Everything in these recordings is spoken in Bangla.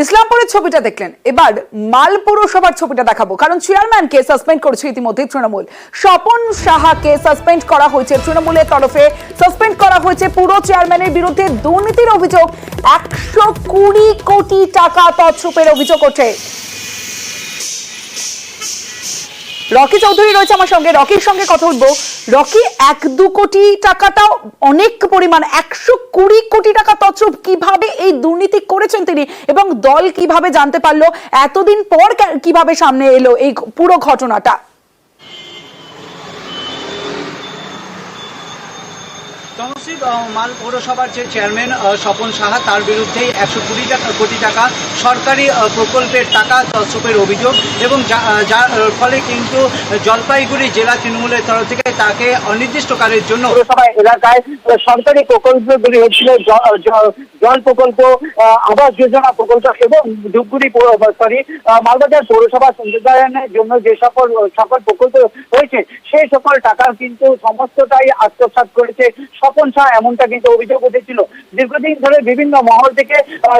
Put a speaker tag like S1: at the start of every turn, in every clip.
S1: ইসলামপুরের ছবিটা দেখলেন, এবার মাল পৌরসভার ছবিটা দেখাবো। কারণ চেয়ারম্যানকে সাসপেন্ড করেছে ইতিমধ্যে তৃণমূল। স্বপন সাহাকে সাসপেন্ড করা হয়েছে তৃণমূলের তরফে। সাসপেন্ড করা হয়েছে পুরো চেয়ারম্যানের বিরুদ্ধে দুর্নীতির অভিযোগ। 120 কোটি টাকা তছরূপের অভিযোগ ওঠে। রকি চৌধুরী রয়েছে আমার সঙ্গে, রকির সঙ্গে কথা বলবো। রকি, 1-2 কোটি টাকাটাও অনেক পরিমাণ, 120 কোটি টাকা তছরূপ কিভাবে এই দুর্নীতি করেছেন তিনি, এবং দল কিভাবে জানতে পারলো, এতদিন পর কিভাবে সামনে এলো এই পুরো ঘটনাটা?
S2: মাল পৌরসভার যে চেয়ারম্যান স্বপন সাহা, তার বিরুদ্ধে 120 কোটি টাকা সরকারি প্রকল্পের টাকা তছরূপের অভিযোগ, এবং যার ফলে কিন্তু জলপাইগুড়ি জেলা তৃণমূলের তরফ থেকে তাকে অনির্দিষ্টকালের জন্য
S3: পৌরসভা এলাকায় সরকারি প্রকল্পগুলি হচ্ছিল জল প্রকল্প, আবাস যোজনা প্রকল্প এবং ধূপগুড়ি মালবাজার পৌরসভা সৌন্দর্যায়নের জন্য যে সকল প্রকল্প হয়েছে সেই সকল টাকা কিন্তু সমস্তটাই আত্মসাৎ করেছে স্বপন শাহ, এমনটা কিন্তু অভিযোগ উঠেছিল। দীর্ঘদিন ধরে বিভিন্ন মহল থেকে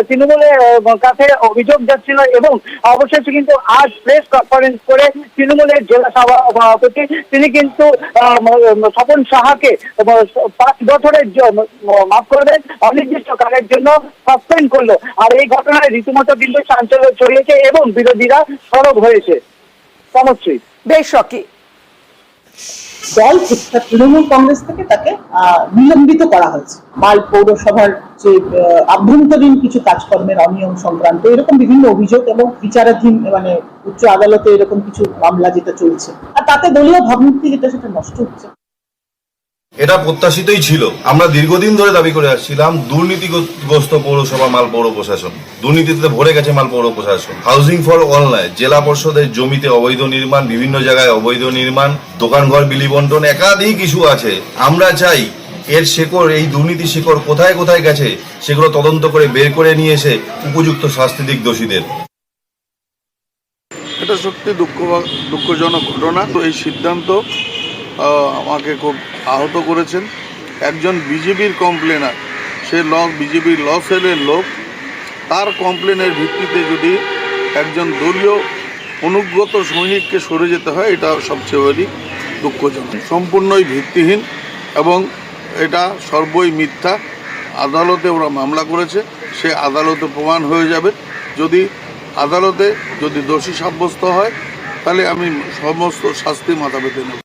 S3: তৃণমূলের কাছে অভিযোগ যাচ্ছিল, এবং অবশেষে কিন্তু আজ প্রেস কনফারেন্স করে তৃণমূলের জেলা সভাপতি তিনি কিন্তু স্বপন সাহাকে 5 বছরের মাফ করবেন, অনির্দিষ্টকালের জন্য সাসপেন্ড করলো। আর এই ঘটনায় রীতিমতো কিন্তু চাঞ্চল্য ছড়িয়েছে এবং বিরোধীরা সরব হয়েছে। সমশ্রী,
S1: বেশ রকি।
S4: দল থেকে তৃণমূল কংগ্রেস থেকে তাকে নিলম্বিত করা হয়েছে। মাল পৌরসভার যে আভ্যন্তরীণ কিছু কাজকর্মের অনিয়ম সংক্রান্ত এরকম বিভিন্ন অভিযোগ এবং বিচারাধীন উচ্চ আদালতে এরকম কিছু মামলা যেটা চলছে, আর তাতে দলীয় ভাবমূর্তি যেটা সেটা নষ্ট হচ্ছে।
S5: এটা প্রত্যাশিতই ছিল। আমরা দীর্ঘদিন ধরে দাবি করে আসছিলাম দুর্নীতিগ্রস্ত পৌরসভা মাল পৌর প্রশাসন, দুর্নীতিতে ভরে গেছে মাল পৌর প্রশাসন। হাউজিং ফর অল নয়, জেলা পরিষদের জমিতে অবৈধ নির্মাণ, বিভিন্ন জায়গায় অবৈধ নির্মাণ, দোকানঘর বিলি বন্টন, একাধিক ইস্যু আছে। আমরা চাই এর শেকড়, এই দুর্নীতি শেকড় কোথায় কোথায় গেছে সেগুলো তদন্ত করে বের করে নিয়ে এসে উপযুক্ত শাস্তি দিক দোষীদের।
S6: এটা সত্যি দুঃখজনক ঘটনা। তো এই সিদ্ধান্ত আমাকে খুব আহত করেছেন। একজন বিজেপির কমপ্লেনার, সে বিজেপির ল সেলের লোক, তার কমপ্লেনের ভিত্তিতে যদি একজন দলীয় অনুব্রত সৈনিককে সরে যেতে হয়, এটা সবচেয়ে বড় দুঃখজনক, সম্পূর্ণই ভিত্তিহীন এবং এটা সর্বই মিথ্যা। আদালতে ওরা মামলা করেছে, সে আদালতে প্রমাণ হয়ে যাবে। আদালতে যদি দোষী সাব্যস্ত হয় তাহলে আমি সমস্ত শাস্তি মাথা পেতে নেব।